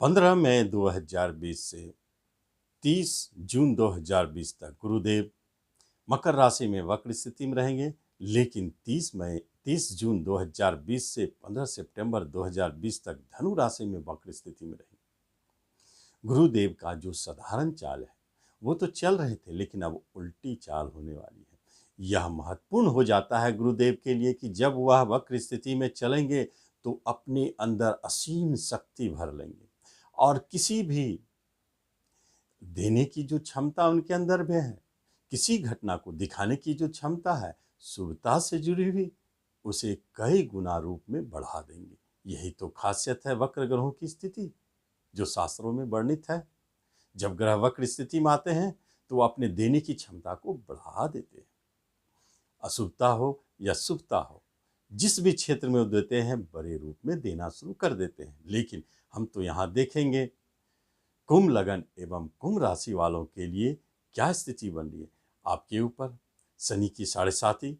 15 मई 2020 से 30 जून 2020 तक गुरुदेव मकर राशि में वक्र स्थिति में रहेंगे। लेकिन 30 जून 2020 से 15 सितंबर 2020 तक धनु राशि में वक्र स्थिति में रहेंगे। गुरुदेव का जो साधारण चाल है वो तो चल रहे थे, लेकिन अब उल्टी चाल होने वाली है। यह महत्वपूर्ण हो जाता है गुरुदेव के लिए कि जब वह वक्र स्थिति में चलेंगे तो अपने अंदर असीम शक्ति भर लेंगे और किसी भी देने की जो क्षमता उनके अंदर में है, किसी घटना को दिखाने की जो क्षमता है, शुभता से जुड़ी हुई, उसे कई गुना रूप में बढ़ा देंगे। यही तो खासियत है वक्र ग्रहों की स्थिति, जो शास्त्रों में वर्णित है। जब ग्रह वक्र स्थिति में आते हैं तो वो अपने देने की क्षमता को बढ़ा देते हैं। अशुभता हो या शुभता हो, जिस भी क्षेत्र में वो देते हैं बड़े रूप में देना शुरू कर देते हैं। लेकिन हम तो यहाँ देखेंगे कुंभ लगन एवं कुंभ राशि वालों के लिए क्या स्थिति बन रही है। आपके ऊपर शनि की 7.5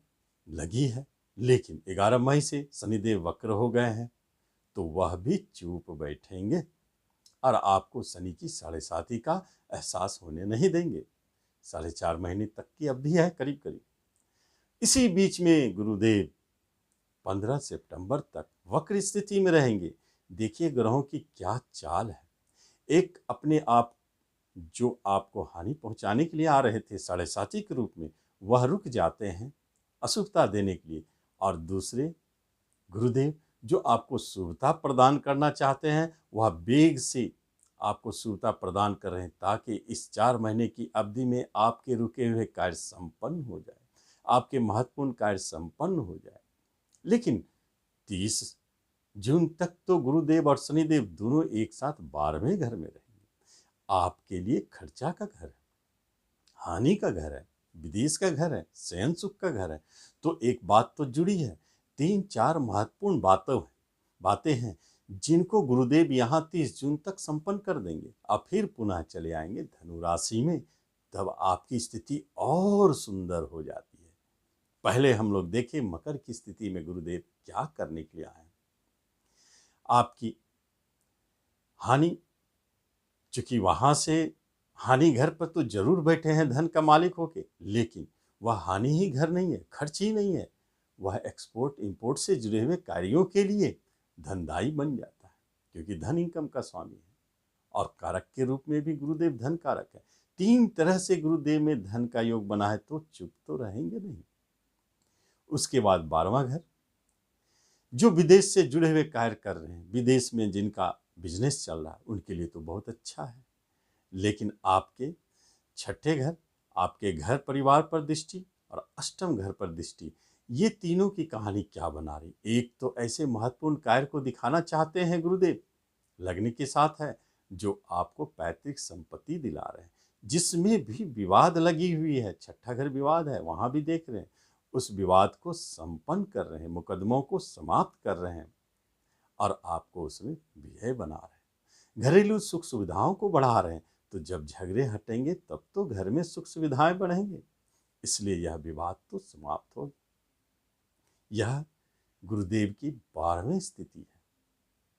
लगी है, लेकिन 11 मई से शनिदेव वक्र हो गए हैं तो वह भी चुप बैठेंगे और आपको शनि की 7.5 का एहसास होने नहीं देंगे। 4.5 महीने तक की अवधि है करीब करीब। इसी बीच में गुरुदेव 15 सितंबर तक वक्र स्थिति में रहेंगे। देखिए ग्रहों की क्या चाल है। एक अपने आप जो आपको हानि पहुंचाने के लिए आ रहे थे 7.5 के रूप में, वह रुक जाते हैं अशुभता देने के लिए। और दूसरे गुरुदेव जो आपको शुभता प्रदान करना चाहते हैं, वह वेग से आपको शुभता प्रदान कर रहे हैं ताकि इस 4 महीने की अवधि में आपके रुके हुए कार्य संपन्न हो जाए, आपके महत्वपूर्ण कार्य संपन्न हो जाए। लेकिन 30 जून तक तो गुरुदेव और शनिदेव दोनों एक साथ 12वें घर में रहेंगे। आपके लिए खर्चा का घर है, हानि का घर है, विदेश का घर है, शयन सुख का घर है। तो एक बात तो जुड़ी है, 3-4 महत्वपूर्ण बातें हैं जिनको गुरुदेव यहाँ 30 जून तक संपन्न कर देंगे। अब फिर पुनः चले आएंगे धनु राशि में, तब आपकी स्थिति और सुंदर हो जाती है। पहले हम लोग देखें मकर की स्थिति में गुरुदेव क्या करने के लिए आए। आपकी हानि, चूंकि वहां से हानि घर पर तो जरूर बैठे हैं धन का मालिक होके, लेकिन वह हानि ही घर नहीं है, खर्च ही नहीं है। वह एक्सपोर्ट इंपोर्ट से जुड़े हुए कार्यों के लिए धनदायी बन जाता है, क्योंकि धन इनकम का स्वामी है और कारक के रूप में भी गुरुदेव धन कारक है। 3 तरह से गुरुदेव में धन का योग बना है, तो चुप तो रहेंगे नहीं। उसके बाद 12वां घर, जो विदेश से जुड़े हुए कार्य कर रहे हैं, विदेश में जिनका बिजनेस चल रहा है, उनके लिए तो बहुत अच्छा है। लेकिन आपके 6ठे घर, आपके घर परिवार पर दृष्टि और अष्टम घर पर दृष्टि, ये तीनों की कहानी क्या बना रही। एक तो ऐसे महत्वपूर्ण कार्य को दिखाना चाहते हैं गुरुदेव, लगने के साथ है, जो आपको पैतृक संपत्ति दिला रहे हैं, जिसमें भी विवाद लगी हुई है। 6ठा घर विवाद है, वहां भी देख रहे हैं, उस विवाद को संपन्न कर रहे हैं, मुकदमों को समाप्त कर रहे हैं और आपको उसमें विजय बना रहे हैं। घरेलू सुख सुविधाओं को बढ़ा रहे हैं। तो जब झगड़े हटेंगे तब तो घर में सुख सुविधाएं बढ़ेंगे, इसलिए यह विवाद तो समाप्त होगा। यह गुरुदेव की 12वीं स्थिति है।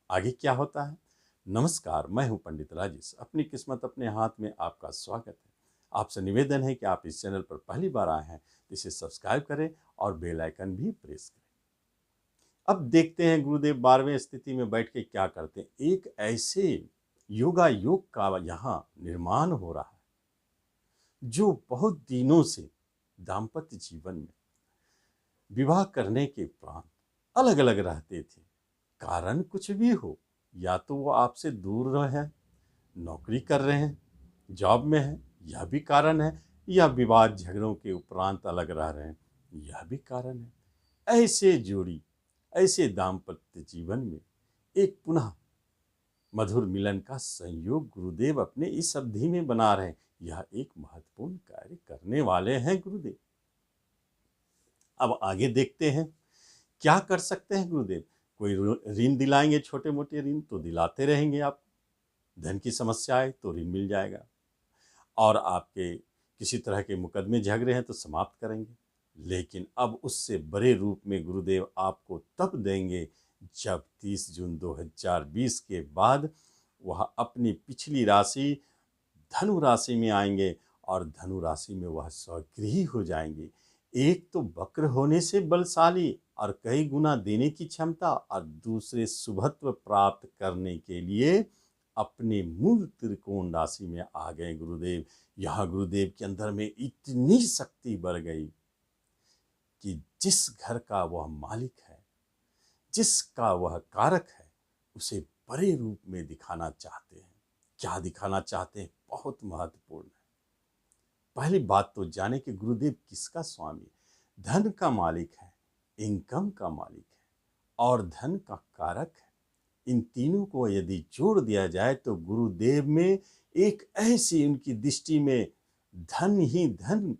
आगे क्या होता है। नमस्कार, मैं हूं पंडित राजेश। अपनी किस्मत अपने हाथ में आपका स्वागत है। आपसे निवेदन है कि आप इस चैनल पर पहली बार आए हैं तो इसे सब्सक्राइब करें और बेल आइकन भी प्रेस करें। अब देखते हैं गुरुदेव 12वें स्थिति में बैठ के क्या करते हैं। एक ऐसे योगा योग का यहाँ निर्माण हो रहा है जो बहुत दिनों से दाम्पत्य जीवन में विवाह करने के उपरांत अलग अलग रहते थे। कारण कुछ भी हो, या तो वो आपसे दूर रहे, नौकरी कर रहे हैं, जॉब में है, यह भी कारण है, या विवाद झगड़ों के उपरांत अलग रह रहे हैं, यह भी कारण है। ऐसे जोड़ी, ऐसे दाम्पत्य जीवन में एक पुनः मधुर मिलन का संयोग गुरुदेव अपने इस अवधि में बना रहे हैं। यह एक महत्वपूर्ण कार्य करने वाले हैं गुरुदेव। अब आगे देखते हैं क्या कर सकते हैं गुरुदेव। कोई ऋण दिलाएंगे, छोटे मोटे ऋण तो दिलाते रहेंगे, आप धन की समस्या आए तो ऋण मिल जाएगा, और आपके किसी तरह के मुकदमे झगड़े हैं तो समाप्त करेंगे। लेकिन अब उससे बड़े रूप में गुरुदेव आपको तब देंगे जब 30 जून 2020 के बाद वह अपनी पिछली राशि धनु राशि में आएंगे और धनु राशि में वह स्वगृही हो जाएंगे। एक तो वक्र होने से बलशाली और कई गुना देने की क्षमता, और दूसरे शुभत्व प्राप्त करने के लिए अपने मूल त्रिकोण राशि में आ गए गुरुदेव। यह गुरुदेव के अंदर में इतनी शक्ति बढ़ गई कि जिस घर का वह मालिक है, जिसका वह कारक है, उसे बड़े रूप में दिखाना चाहते हैं। क्या दिखाना चाहते हैं? बहुत महत्वपूर्ण है। पहली बात तो जाने कि गुरुदेव किसका स्वामी? धन का मालिक है, इनकम का मालिक है और धन का कारक है। इन तीनों को यदि जोड़ दिया जाए तो गुरुदेव में एक ऐसी उनकी दृष्टि में धन ही धन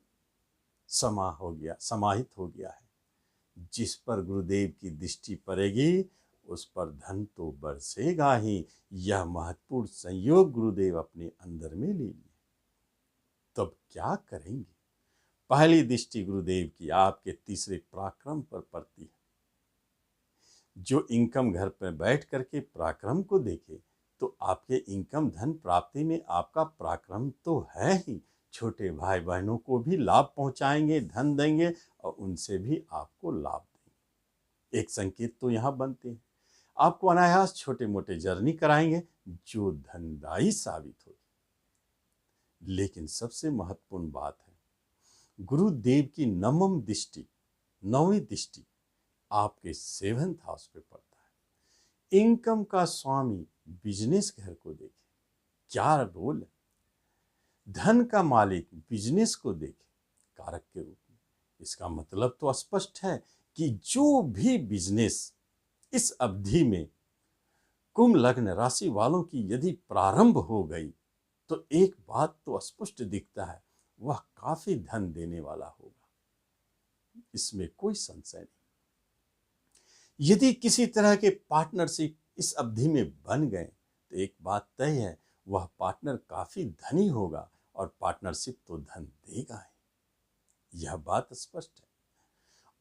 समाहित हो गया है। जिस पर गुरुदेव की दृष्टि पड़ेगी उस पर धन तो बरसेगा ही। यह महत्वपूर्ण संयोग गुरुदेव अपने अंदर में ले लिए। तब क्या करेंगे? पहली दृष्टि गुरुदेव की आपके तीसरे पराक्रम पर पड़ती है। जो इनकम घर पर बैठ करके पराक्रम को देखे तो आपके इनकम धन प्राप्ति में आपका पराक्रम तो है ही। छोटे भाई बहनों को भी लाभ पहुंचाएंगे, धन देंगे और उनसे भी आपको लाभ देंगे। एक संकेत तो यहाँ बनते हैं। आपको अनायास छोटे मोटे जर्नी कराएंगे जो धनदायी साबित होगी। लेकिन सबसे महत्वपूर्ण बात है, गुरुदेव की नौवीं दृष्टि आपके 7th हाउस पे पड़ता है। इनकम का स्वामी बिजनेस घर को देखे, क्या रोल है। धन का मालिक बिजनेस को देखे कारक के रूप में। इसका मतलब तो स्पष्ट है कि जो भी बिजनेस इस अवधि में कुंभ लग्न राशि वालों की यदि प्रारंभ हो गई तो एक बात तो स्पष्ट दिखता है, वह काफी धन देने वाला होगा। इसमें कोई संशय नहीं। यदि किसी तरह के पार्टनरशिप इस अवधि में बन गए तो एक बात तय है, वह पार्टनर काफी धनी होगा और पार्टनरशिप तो धन देगा ही। यह बात स्पष्ट है।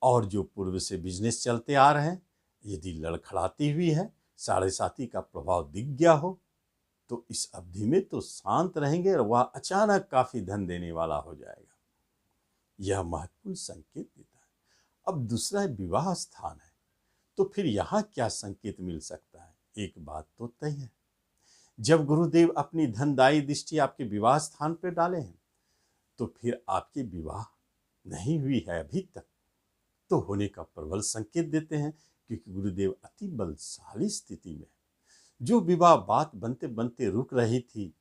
और जो पूर्व से बिजनेस चलते आ रहे हैं, यदि लड़खड़ाती हुई है, 7.5 का प्रभाव दिख गया हो तो इस अवधि में तो शांत रहेंगे और वह अचानक काफी धन देने वाला हो जाएगा। यह महत्वपूर्ण संकेत देता है। अब दूसरा विवाह स्थान है, तो फिर यहाँ क्या संकेत मिल सकता है? एक बात तो तय है, जब गुरुदेव अपनी धनदायी दृष्टि आपके विवाह स्थान पर डाले हैं तो फिर आपकी विवाह नहीं हुई है अभी तक, तो होने का प्रबल संकेत देते हैं, क्योंकि गुरुदेव अति बलशाली स्थिति में है। जो विवाह बात बनते बनते रुक रही थी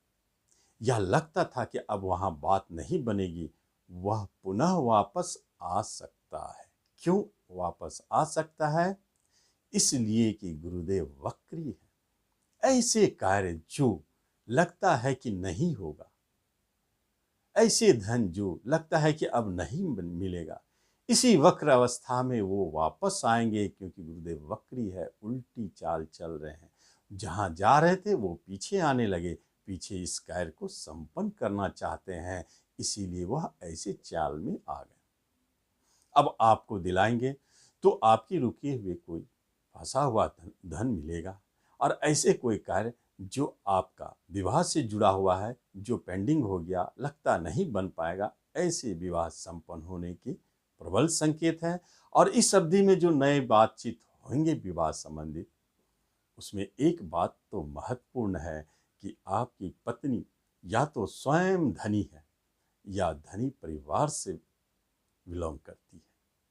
या लगता था कि अब वहां बात नहीं बनेगी, वह पुनः वापस आ सकता है। क्यों वापस आ सकता है? इसलिए कि गुरुदेव वक्री है। ऐसे कार्य जो लगता है कि नहीं होगा, ऐसे धन जो लगता है कि अब नहीं मिलेगा, इसी वक्र अवस्था में वो वापस आएंगे, क्योंकि गुरुदेव वक्री है, उल्टी चाल चल रहे हैं। जहां जा रहे थे वो पीछे आने लगे, पीछे इस कार्य को संपन्न करना चाहते हैं, इसीलिए वह ऐसे चाल में आ गए। अब आपको दिलाएंगे तो आपकी रुके हुए कोई फंसा हुआ धन मिलेगा, और ऐसे कोई कार्य जो आपका विवाह से जुड़ा हुआ है, जो पेंडिंग हो गया, लगता नहीं बन पाएगा, ऐसे विवाह संपन्न होने की प्रबल संकेत है। और इस अवधि में जो नए बातचीत होंगे विवाह संबंधित, उसमें एक बात तो महत्वपूर्ण है कि आपकी पत्नी या तो स्वयं धनी है या धनी परिवार से बिलोंग करती है।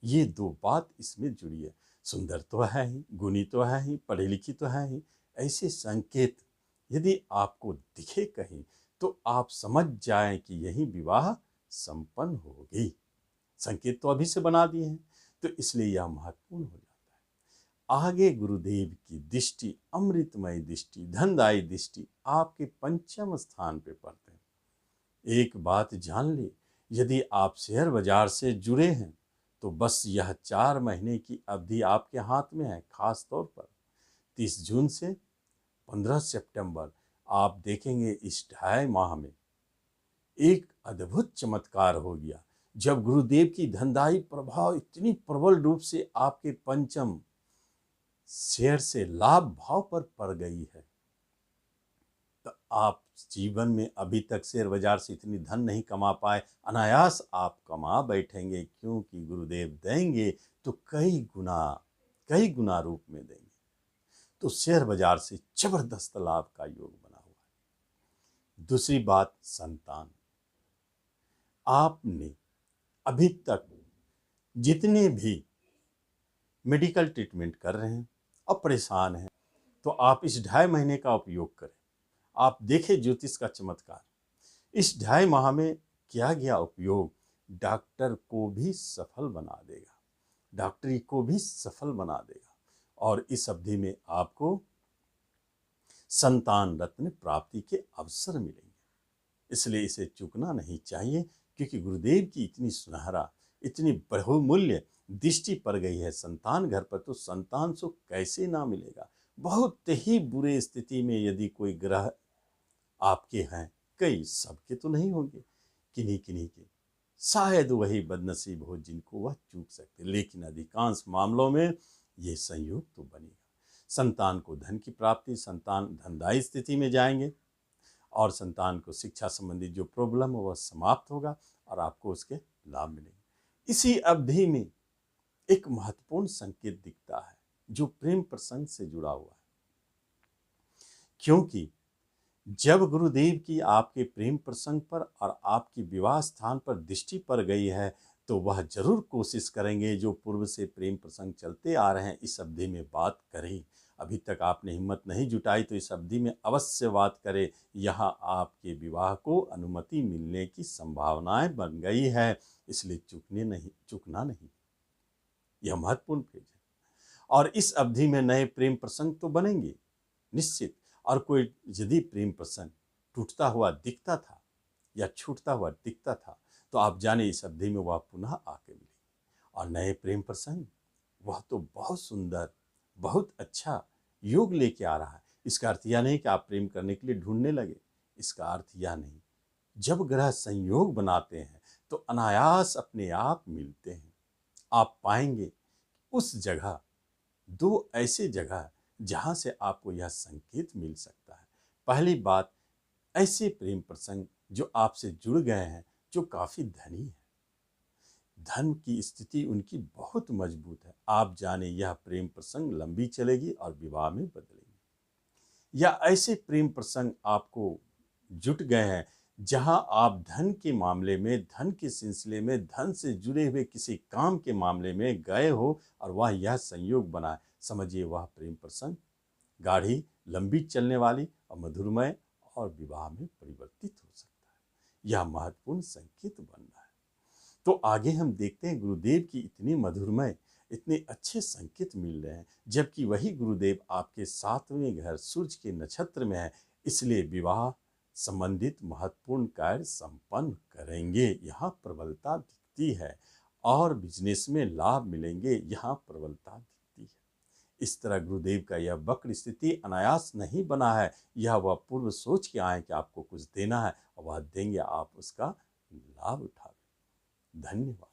ये दो बात इसमें जुड़ी है। सुंदर तो है ही, गुणी तो है ही, पढ़ी लिखी तो है ही। ऐसे संकेत यदि आपको दिखे कहीं तो आप समझ जाएं कि यही विवाह संपन्न होगी। संकेत तो अभी से बना दिए हैं, तो इसलिए यह महत्वपूर्ण हो जाता है। आगे गुरुदेव की दृष्टि, अमृतमय दृष्टि, धनदायी दृष्टि आपके 5वें स्थान पे पड़ते हैं। एक बात जान ले, यदि आप शेयर बाजार से जुड़े हैं तो बस यह 4 महीने की अवधि आपके हाथ में है। खास तौर पर 30 जून से 15 सितंबर आप देखेंगे इस 2.5 माह में एक अद्भुत चमत्कार हो गया, जब गुरुदेव की धनदायी प्रभाव इतनी प्रबल रूप से आपके 5म शेयर से लाभ भाव पर पड़ गई है। आप जीवन में अभी तक शेयर बाजार से इतनी धन नहीं कमा पाए, अनायास आप कमा बैठेंगे, क्योंकि गुरुदेव देंगे तो कई गुना रूप में देंगे। तो शेयर बाजार से जबरदस्त लाभ का योग बना हुआ है। दूसरी बात, संतान। आपने अभी तक जितने भी मेडिकल ट्रीटमेंट कर रहे हैं और परेशान हैं, तो आप इस 2.5 महीने का उपयोग करें। आप देखें ज्योतिष का चमत्कार। इस 2.5 माह में किया गया उपयोग डॉक्टर को भी सफल बना देगा, डॉक्टरी को भी सफल बना देगा, और इस अवधि में आपको संतान रत्न प्राप्ति के अवसर मिलेंगे। इसलिए इसे चूकना नहीं चाहिए, क्योंकि गुरुदेव की इतनी सुनहरा, इतनी बहुमूल्य दृष्टि पड़ गई है संतान घर पर, तो संतान सुख कैसे ना मिलेगा। बहुत ही बुरे स्थिति में यदि कोई ग्रह आपके हैं, कई सबके तो नहीं होंगे, किन्हीं किन्हीं के, शायद वही बदनसीब हो जिनको वह चूक सकते, लेकिन अधिकांश मामलों में ये संयोग तो बनेगा। संतान को धन की प्राप्ति, संतान धनदायी स्थिति में जाएंगे, और संतान को शिक्षा संबंधी जो प्रॉब्लम है वह समाप्त होगा और आपको उसके लाभ मिलेंगे। इसी अवधि में एक महत्वपूर्ण संकेत दिखता है जो प्रेम प्रसंग से जुड़ा हुआ है, क्योंकि जब गुरुदेव की आपके प्रेम प्रसंग पर और आपकी विवाह स्थान पर दृष्टि पड़ गई है, तो वह जरूर कोशिश करेंगे जो पूर्व से प्रेम प्रसंग चलते आ रहे हैं इस अवधि में बात करें। अभी तक आपने हिम्मत नहीं जुटाई तो इस अवधि में अवश्य बात करें। यहाँ आपके विवाह को अनुमति मिलने की संभावनाएं बन गई है, इसलिए चूकना नहीं। यह महत्वपूर्ण पेज है, और इस अवधि में नए प्रेम प्रसंग तो बनेंगे निश्चित, और कोई यदि प्रेम प्रसंग टूटता हुआ दिखता था या छूटता हुआ दिखता था, तो आप जाने इस अवधि में वह पुनः आके मिले, और नए प्रेम प्रसंग वह तो बहुत सुंदर, बहुत अच्छा योग लेके आ रहा है। इसका अर्थ यह नहीं कि आप प्रेम करने के लिए ढूंढने लगे, इसका अर्थ यह नहीं, जब ग्रह संयोग बनाते हैं तो अनायास अपने आप मिलते हैं। आप पाएंगे उस जगह, दो ऐसे जगह जहां से आपको यह संकेत मिल सकता है। पहली बात, ऐसे प्रेम प्रसंग जो आपसे जुड़ गए हैं, जो काफी धनी है, धन की स्थिति उनकी बहुत मजबूत है, आप जाने यह प्रेम प्रसंग लंबी चलेगी और विवाह में बदलेगी। या ऐसे प्रेम प्रसंग आपको जुट गए हैं जहां आप धन के मामले में, धन के सिलसिले में, धन से जुड़े हुए किसी काम के मामले में गए हो और वह यह संयोग बना है, समझिए वह प्रेम प्रसंग गाढ़ी, लंबी चलने वाली और मधुरमय और विवाह में परिवर्तित हो सकता है। यह महत्वपूर्ण संकेत बन रहा है। तो आगे हम देखते हैं गुरुदेव की इतनी मधुरमय, इतने अच्छे संकेत मिल रहे हैं, जबकि वही गुरुदेव आपके 7वें घर सूर्य के नक्षत्र में है, इसलिए विवाह संबंधित महत्वपूर्ण कार्य संपन्न करेंगे, यहाँ प्रबलता दिखती है, और बिजनेस में लाभ मिलेंगे, यहाँ प्रबलता दिखती है। इस तरह गुरुदेव का यह वक्र स्थिति अनायास नहीं बना है, यह वह पूर्व सोच के आए कि आपको कुछ देना है और वह देंगे, आप उसका लाभ उठाएं। धन्यवाद।